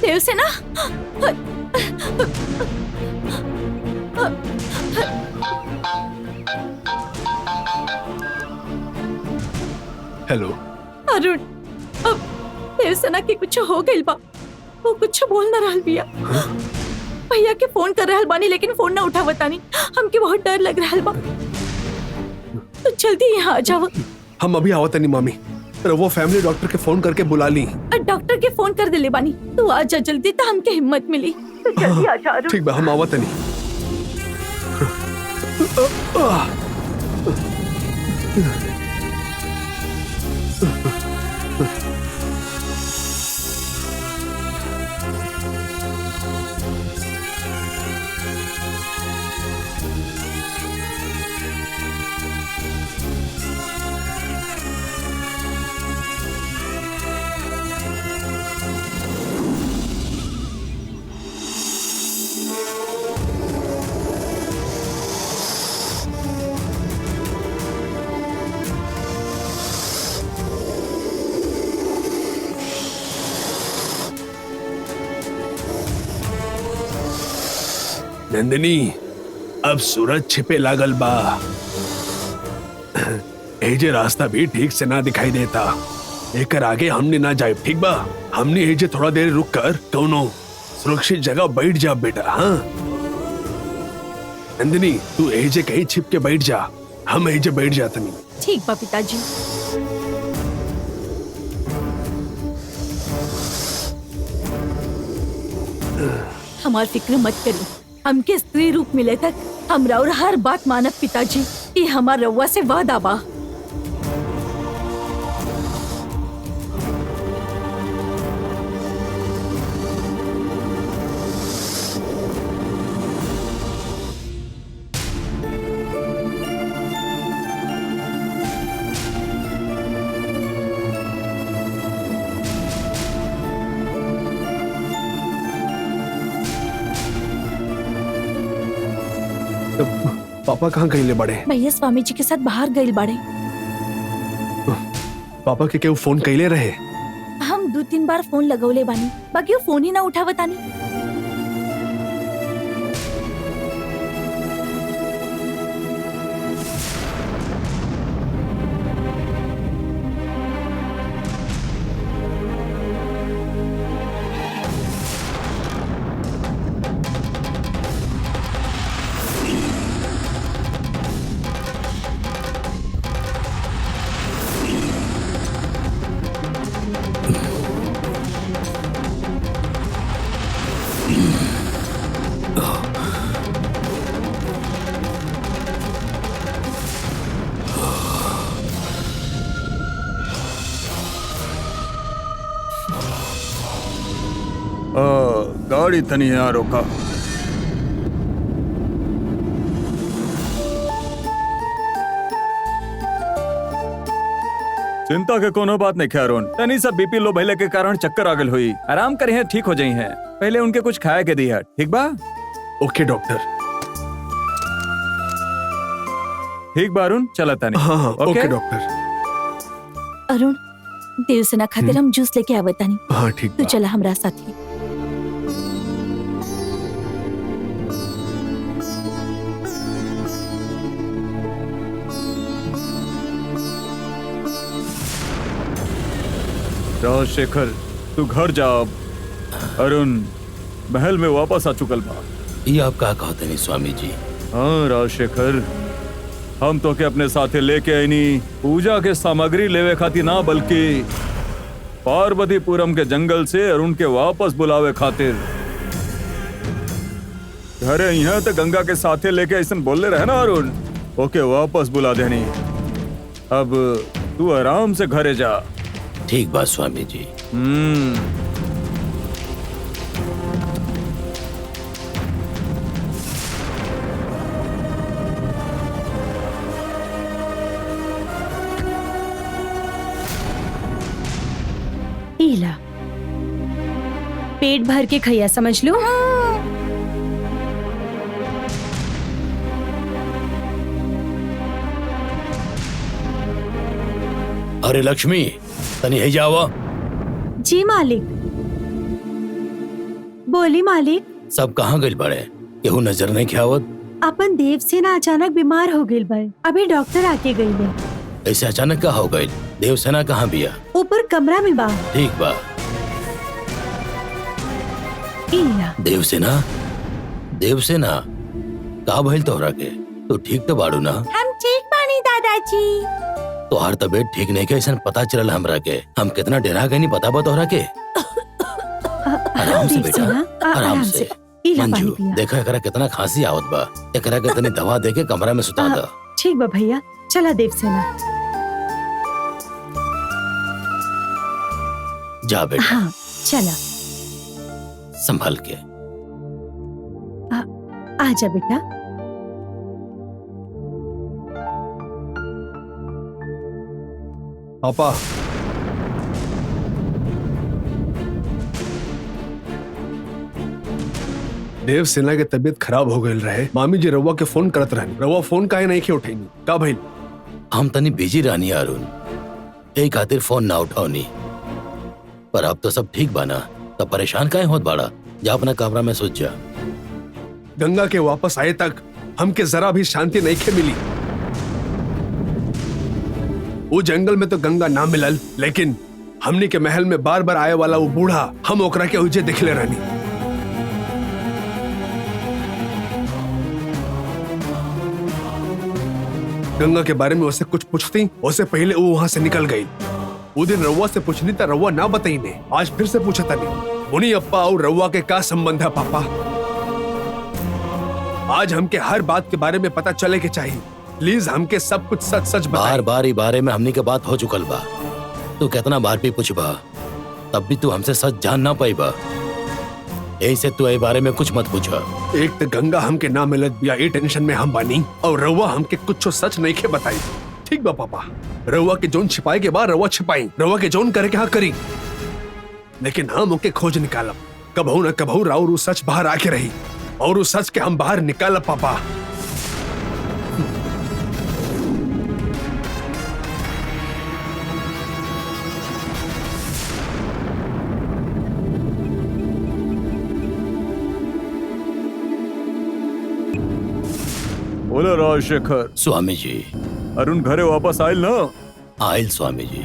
Devasena. Hello Arun, अब देवसेना के कुछ हो गइल बा। वो कुछ बोल ना रहल बिया। भैया के फोन कर रहल बानी लेकिन फोन ना उठावतानी। हमके बहुत डर लग रहल बा। तो जल्दी यहाँ आ जाओ। हम अभी आवत नहीं मामी। वो फैमिली डॉक्टर के फोन करके बुला ली। डॉक्टर के फोन कर दिले बानी। तू आ जा जल्दी, तो हमके हिम्मत मिली। तो जल्दी आ जा अरुण। ठीक बा, हम आवत नहीं। नंदिनी, अब सूरज छिपे लागल बा। एजे रास्ता भी ठीक से ना दिखाई देता। एकर आगे हमने ना जाए, ठीक बा? हमने एजे थोड़ा देर रुक कर कौनो सुरक्षित जगह बैठ जा बेटा। हाँ नंदिनी, तू एजे कहीं छिप के बैठ जा। हम एजे बैठ जाते नहीं। ठीक बा पिताजी। हमार फिक्र मत करी। हमके स्त्री रूप मिले तक हमरा और हर बात मानब पिताजी। ये हमार रउआ से वादा बा। पापा कहाँ गईले बड़े? भैया स्वामी जी के साथ बाहर गइल बाड़े। पापा के केहू फोन कईले रहे? हम 2-3 बार फोन लगौले बानी, बाकी वो फोन ही ना उठावतानी। गाड़ी तनी यहाँ रोका। चिंता के कोनो बात नहीं अरुण। तनी सा बीपी लो भइले के कारण चक्कर आ गल हुई। आराम करी है, ठीक हो जाई है। पहले उनके कुछ खाया के दिया, ठीक बा? ओके डॉक्टर। ठीक बा अरुण, चला तनी। हाँ ओके डॉक्टर। अरुण, देवसेना खातिर हम जूस लेके आवतानी। हाँ ठीक तू बा। चला हमरा साथे। राजशेखर, तू घर जा। अरुण महल में वापस आ चुकल बा। ये आप का कहते नहीं स्वामी जी? हाँ राजशेखर, हम तो के अपने साथे लेके आईनी पूजा के सामग्री लेवे खातिर ना, बल्कि पार्वतीपुरम के जंगल से अरुण के वापस बुलावे खातिर। घरे यहाँ तो गंगा के साथे लेके ऐसा बोलले रहे ना अरुण, ओके वापस बुला देनी। अब तू आराम से घरे जा। ठीक बात स्वामी जी। ईला, पेट भर के खैया समझ लो। अरे लक्ष्मी, तनी है जावा। जी मालिक। बोली मालिक। सब कहाँ गइल बड़े? केहू नजर नहीं खियावत? अपन देवसेना अचानक बीमार हो गई बड़, अभी डॉक्टर आके गई है। ऐसे अचानक का हो गइल? देवसेना कहाँ बिया? ऊपर कमरा में बा। ठीक बा। इला देवसेना, देवसेना का भइल तोहरा के? तू ठीक तो बाड़ू ना? हम ठीक बानी दादाजी। तोहार तबीयत ठीक नहीं के ऐसा पता चलल हमरा के। हम कितना डरा गए नहीं पता बा तोहरा के? आराम से बेटा, आराम से। इला पानी मंजू पिया। देखा एकरा कितना खांसी आवत बा। एकरा के तनी दवा दे के कमरा में सुता दा। ठीक बा भैया, चला देवसेना। जा बेटा, हाँ चला। संभल के। आजा बेटा। पापा, देव सेना के तबीयत खराब हो गई रहे। मामी जी रउआ के फोन करत रहनी, रउआ फोन काहे नहीं के उठैनी? का भइल? हम तनी बिजी रानी अरुण, यही खातिर फोन ना उठाओनी। पर अब तो सब ठीक बाना, तब परेशान काहे होत बाड़ा? जा अपना कमरा में सोच जा। गंगा के वापस आए तक हमके जरा भी शांति नहीं के मिली। वो जंगल में तो गंगा ना मिलल, लेकिन हमनी के महल में बार बार आए वाला वो बूढ़ा, हम ओकरा के उजे दिखले रहनी। गंगा के बारे में उससे कुछ पूछती, उससे पहले वो वहां से निकल गई। वो दिन रउआ से पूछनी था, रउआ ना बताई ने। आज फिर से पूछा था नहीं। मुनी अप्पा और रउआ के क्या संबंध है पापा? आज हमके हर बात के बारे में पता चले के चाहिए। प्लीज हमके सब कुछ सच सच बताएं। बार बार ई बारे में हमनी के बात हो चुकल बा। तू कितना बार भी पूछबा, तब भी तू हमसे सच जान ना पाईबा। यही से तू ए बारे में कुछ मत पूछा। एक तो गंगा हमके ना मिलत बिया, ये टेंशन में हम बानी, और रउआ हमके कुछ सच नहीं के बताई। ठीक बा पापा, रउआ के जोन छिपाए के बाद रउआ छिपाई, रउआ के जोन करे के हाँ करी, लेकिन हम ओके खोज निकालब। कबहू न कबहू राउर उ सच बाहर आके रही, और उस सच के हम बाहर निकालब पापा। बोलो राजशेखर। स्वामी जी। अरुण घरे वापस आयल ना? आयल स्वामी जी।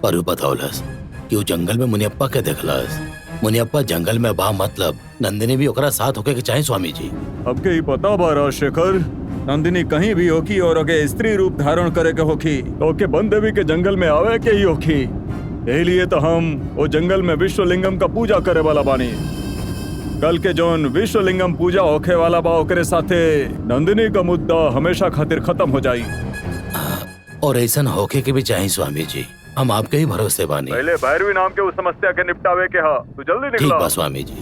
पर उ बतौलस कि वो जंगल में मुनियप्पा के देखलस। मुनियप्पा जंगल में बा, मतलब नंदिनी भी ओकरा साथ होके के चाहे स्वामी जी। अब के ही पता बा राजशेखर, नंदिनी कहीं भी होकी और ओके स्त्री रूप धारण करे के होकी, तो ओके बन देवी के जंगल में आवे के ही होकी। यही लिए तो हम वो जंगल में विश्वलिंगम का पूजा करे वाला बानी। कल के जोन विश्वलिंगम पूजा होखे वाला बा, ओकरे साथे नंदिनी का मुद्दा हमेशा खातिर खत्म हो जाई। और ऐसा होके के भी चाहे स्वामी जी, हम आपके ही भरोसे बानी। पहले भैरवी नाम के उस समस्या के निपटावे के हा, तू जल्दी ठीक निकला। बा स्वामी जी।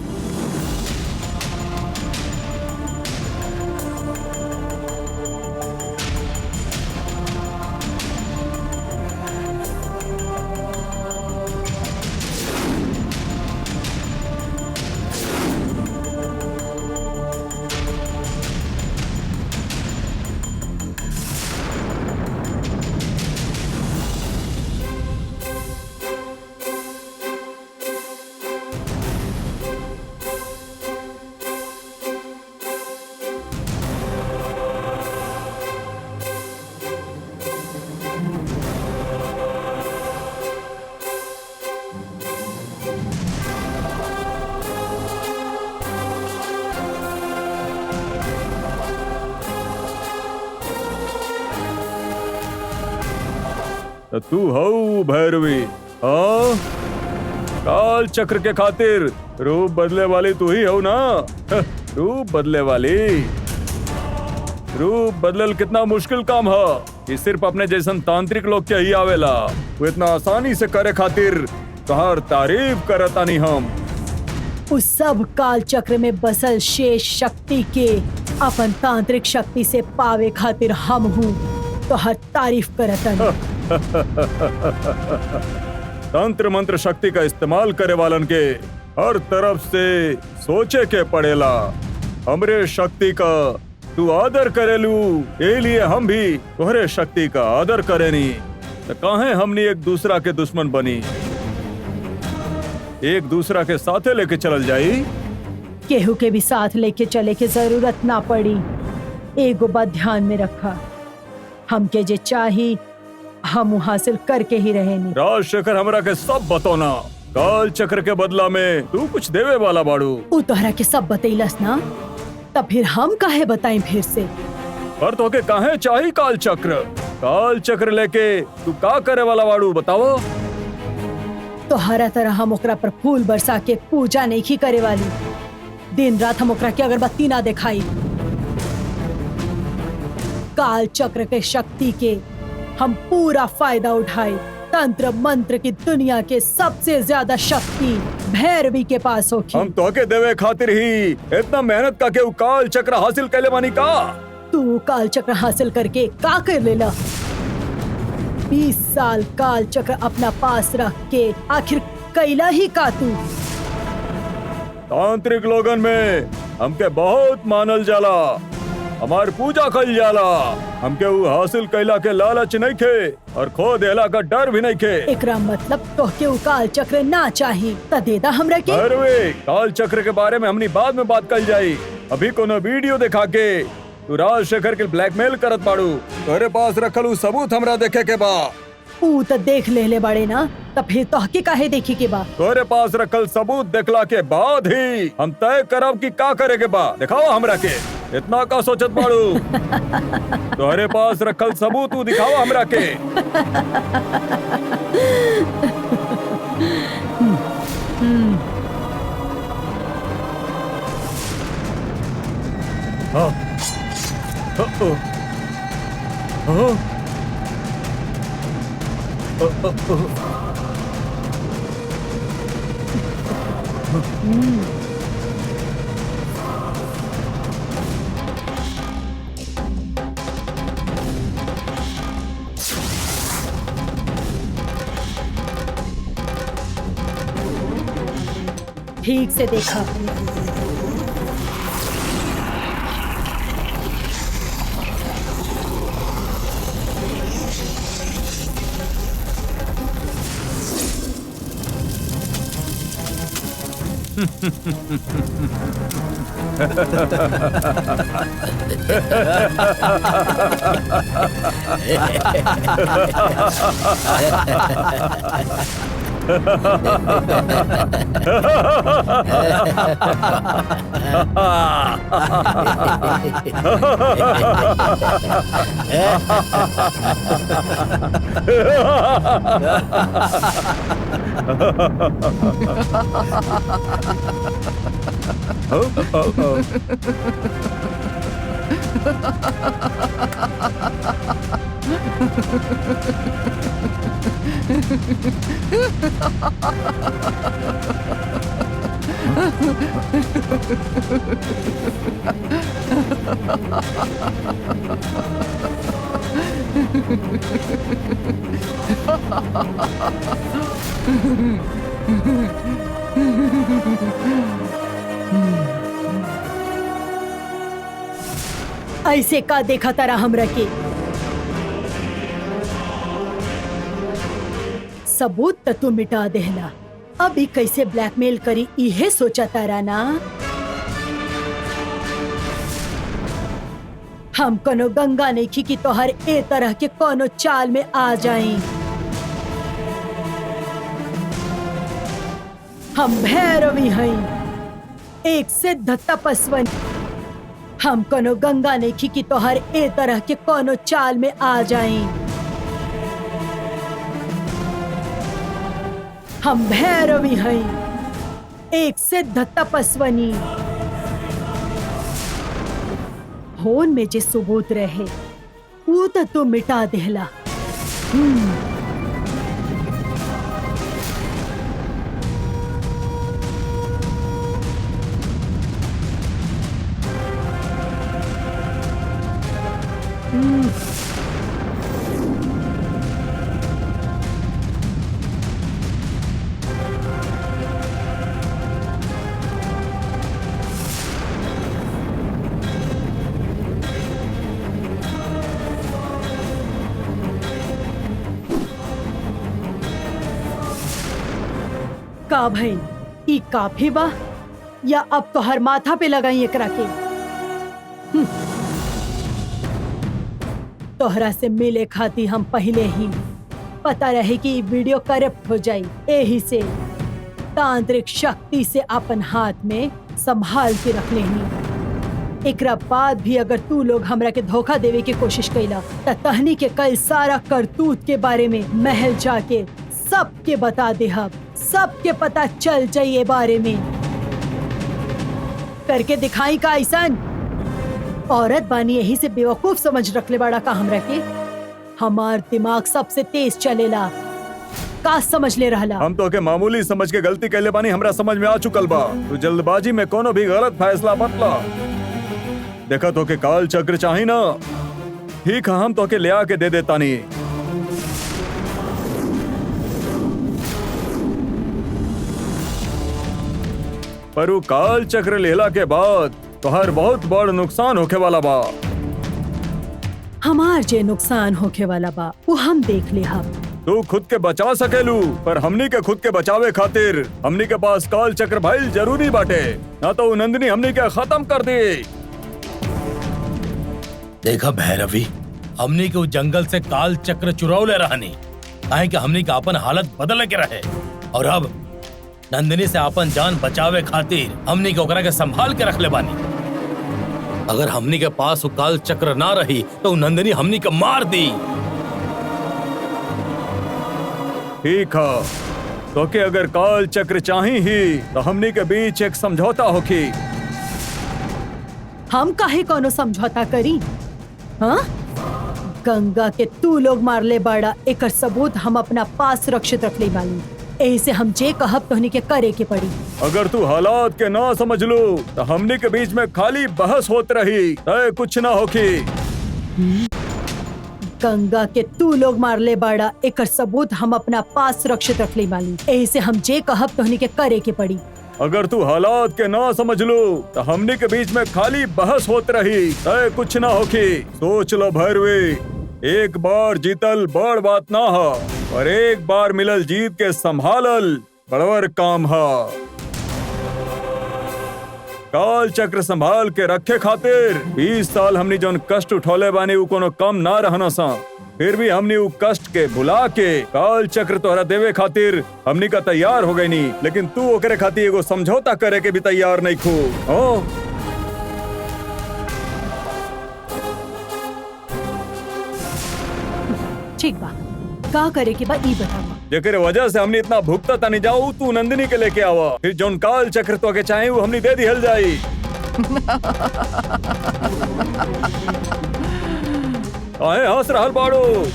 तो तू हऊ भैरवी, हाँ? काल चक्र के खातिर रूप बदले वाली तू ही हो ना? रूप बदले वाली। रूप बदलल कितना मुश्किल काम है कि सिर्फ अपने जैसन तांत्रिक लोग के ही आवेला। वो इतना आसानी से करे खातिर तोहार तारीफ करतानी हम। उस सब काल चक्र में बसल शेष शक्ति के अपन तांत्रिक शक्ति से पावे खातिर हम हूँ तो हर तारीफ करतन। तंत्र मंत्र शक्ति का इस्तेमाल करे वालन के हर तरफ से सोचे के पड़ेला। हमरे शक्ति का तू आदर करेलू, ये लिए हम भी तोहरे शक्ति का आदर करेनी। तो काहे हमनी एक दूसरा के दुश्मन बनी? एक दूसरा के साथे लेके चलल जाई। केहू के भी साथ लेके चले के जरूरत ना पड़ी। एगो बात ध्यान में रखा, हमके जे चाही हम हासिल करके ही रहेनी। राजशेखर हमरा के सब बतौना। काल चक्र के बदला में तू कुछ देवे वाला बाड़ू। उ तोहरा के सब बतैलस ना, तब फिर हम काहे बताएं फिर से। पर तो के काहे चाही काल चक्र? काल चक्र लेके तू का करे वाला बाड़ू बताओ। तोहरा तरह हम ओकरा पर फूल बरसा के पूजा नहीं करे वाली। दिन रात हम ओकरा के अगरबत्ती ना दिखाई। काल चक्र के शक्ति के हम पूरा फायदा उठाए। तंत्र मंत्र की दुनिया के सबसे ज्यादा शक्ति भैरवी के पास होगी। हम तो के देवे खातिर ही इतना मेहनत का के काल चक्र हासिल कैले बानी का। तू काल चक्र हासिल करके का कर लेला? 20 साल काल चक्र अपना पास रख के आखिर कैला ही का तू? तांत्रिक लोगन में हमके बहुत मानल जाला, हमार पूजा कल जाला। हमके वो हासिल कैला के लालच नहीं खे और खो देला का डर भी नहीं खे। एकरा मतलब तोहके उ काल चक्र ना चाही त दे दा हमरा के। अरे काल चक्र के बारे में हमनी बाद में बात कल जाई। अभी कोनो वीडियो दिखा के तू राजशेखर के ब्लैकमेल करत बाड़ू। तोरे पास रखल उ सबूत हमरा देखे के बा। ऊ त देख ले बड़े ना, तब फिर तोहके काहे देखी के बा? तोरे पास रखल सबूत देखला के बाद ही हम तय करब कि का करे के बा। दिखाओ हमरा के। इतना का सोचत बाड़ू? तोरे पास रखल सबूत तू दिखाओ हमरा के। हाँ। ठीक से देखा। ऐसे का देखा तारा हमरा के? सबूत त तू मिटा देहला, अभी कैसे ब्लैकमेल करी इहे सोचा तारा ना? हम कोनो गंगा नहीं की तोहर ए तरह के कोनो चाल में आ जाई। हम भैरवी हई, एक सिद्ध तपस्विनी। हम कोनो गंगा नहीं की तोहर ए तरह के कोनो चाल में आ जाई। हम भैरवी हई, एक सिद्ध तपस्विनी। फोन में जे सबूत रहे वो तो तू मिटा देहला। का भाई ई काफी बा या अब तो हर माथा पे लगाई एकरा के? तोहरा से मिले खाती हम पहले ही पता रहे कि ई वीडियो करप्ट हो जाई, यही से तांत्रिक शक्ति से अपन हाथ में संभाल के रख लेनी। एकरा बाद भी अगर तू लोग हमरा के धोखा देवे की कोशिश कैला त तहनी के कल सारा करतूत के बारे में महल जाके सबके बता दे, हम सबके पता चल जाइए बारे में। करके दिखाई का ऐसन? औरत बानी यही से बेवकूफ समझ रखले बाड़ा का हमरा के? हमार दिमाग सबसे तेज चलेला, का समझ ले रहला? हम तो के मामूली समझ के गलती कैले बानी, हमरा समझ में आ चुकल बा। तू जल्दबाजी में कोनो भी गलत फैसला मत ला। देखा तो के काल चक्र चाही ना, ठीक है हम तो के ले आके दे देता नहीं। पर वो काल चक्र लेला के बाद तोहर बहुत बड़ नुकसान होखे वाला बा। हमार जे नुकसान होखे वाला बा वो हम देख ले। हम तू खुद के बचा सकेलू, पर हमनी के खुद के बचावे खातिर हमनी के पास काल चक्र भइल जरूरी बाटे, ना तो नंदिनी हमनी के खत्म कर दी। देखा भैरवी, हमनी के उस जंगल से काल चक्र चुरावले रहनी, काहे कि हमनी के अपन हालत बदल के रहे। और अब नंदिनी से अपन जान बचावे खातिर हमनी के ओकरा के संभाल के रख ले बानी। अगर हमनी के पास वो काल चक्र ना रही तो नंदिनी हमनी के मार दी। ठीक है, तो के अगर काल चक्र चाही ही तो हमनी के बीच एक समझौता होखी। हम काहे कोनो समझौता करी? हाँ, गंगा के तू लोग मार ले बाड़ा, एकर सबूत हम अपना पास सुरक्षित रख ले बानी। यही से हम जे कहब तोहनी के करे के पड़ी। अगर तू हालात के ना समझ लो तो हमनी के बीच में खाली बहस होत रही, तय कुछ ना होखी। गंगा के तू लोग मार ले बाड़ा, एकर सबूत हम अपना पास सुरक्षित रख ले बानी। यही से हम जे कहब तोहनी के करे के पड़ी। अगर तू हालात के ना समझ लो तो हमनी के बीच में खाली बहस होत रही, तय कुछ ना होखी। सोच लो भैरवी, एक बार जीतल बड़ बात ना हो, और एक बार मिलल जीत के संभालल बड़वर काम है। काल चक्र संभाल के रखे खातिर 20 साल हमनी जौन कष्ट उठौले बानी उ कोनो कम ना रहना सा। फिर भी हमनी उ कष्ट के भुला के काल चक्र तोहरा देवे खातिर हमनी का तैयार हो गई नी, लेकिन तू ओकरे खातिर एगो समझौता करे के भी तैयार नहीं खू। ओ ठीक बा, का करे के बा ई बतावा। जेकर वजह से हमनी इतना भुगता तानी जाऊ, तू नंदिनी के लेके आवा, फिर जौन काल चक्र तो के चाहे वो हमनी दे दिहल जाई। काहे हंस रहल बाड़ो?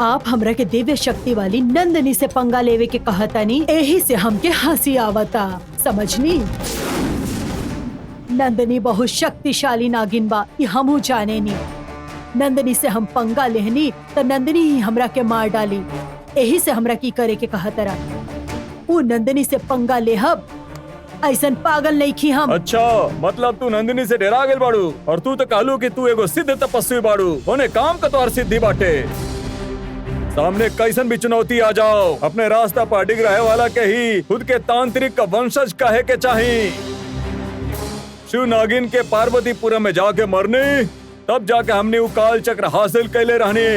आप हमरा के दिव्य शक्ति वाली नंदिनी से पंगा लेवे के कहतानी, यही से हमके हंसी आवता, समझनी? नंदिनी बहुत शक्तिशाली नागिन बा, ये हमहू जाने नी। नंदिनी से हम पंगा लेहनी तो नंदिनी ही हमरा के मार डाली, यही से हमरा की करे के कहतरा। वो नंदिनी से पंगा लेहब, ऐसन पागल नहीं खी हम। अच्छा, मतलब तू नंदिनी से डरा गेल बाड़ू, और तू तो कहलू कि तू एगो सिद्ध तपस्वी बाड़ू, होने काम का तोहर सिद्धि बाटे। सामने कैसन भी चुनौती आ जाओ, अपने रास्ता पर डिग रहे वाला के ही खुद के तांत्रिक का वंशज कहे के चाही। शिव नागिन के पार्वतीपुरम में जाके मरने, तब जाके हमने वो काल चक्र हासिल कैले रहने।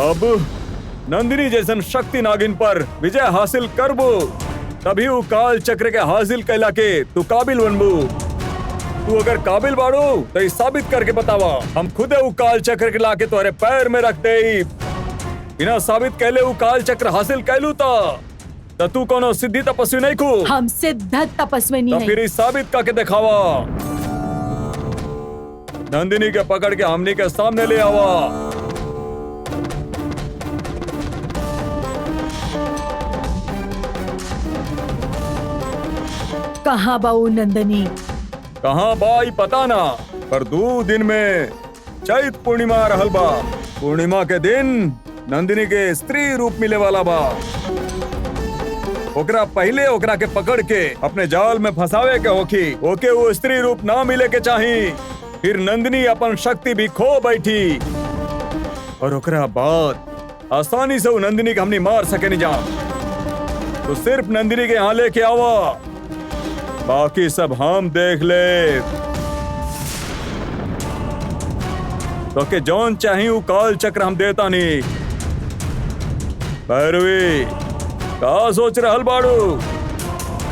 अब नंदिनी जैसन शक्ति नागिन पर विजय हासिल करबो, तभी वो काल चक्र के हासिल कैला के तू काबिल बनबू। तू अगर काबिल बाड़ू तो ये साबित करके बतावा, हम खुदे वो काल चक्र के लाके तुम्हारे पैर में रख दे। बिना साबित कैले वो काल चक्र हासिल कैलू तो तू कोनो सिद्धि तपस्वी नहीं खू। हम सिद्ध तपस्वी नहीं तो है। फिर ये साबित करके दिखावा। नंदिनी के पकड़ के हमनी के सामने ले आवा। कहाँ बाऊ नंदिनी? कहाँ बाई पता ना, पर 2 दिन में चैत पूर्णिमा रहल बा। पूर्णिमा के दिन नंदिनी के स्त्री रूप मिले वाला बा। ओकरा पहले ओकरा के पकड़ के अपने जाल में फंसावे के होखी, ओके वो स्त्री रूप ना मिले के चाही। फिर नंदिनी अपन शक्ति भी खो बैठी, और ओकरा बाद आसानी से वो नंदिनी को हमने मार सके नहीं जा। तो सिर्फ नंदिनी के यहाँ लेके आवा, बाकी सब हम देख ले। तो के जौन चाहिए वो काल चक्र हम देता नहीं। भैरवी का सोच रहल बाड़ू?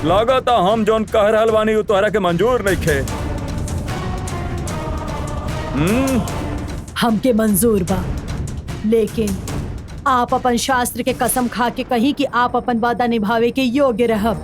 लागता हम जौन कह रहल बानी वो तोहरा के मंजूर नहीं खे। हमके मंजूर बा, लेकिन आप अपन शास्त्र के कसम खा के कही कि आप अपन वादा निभावे के योग्य रहब।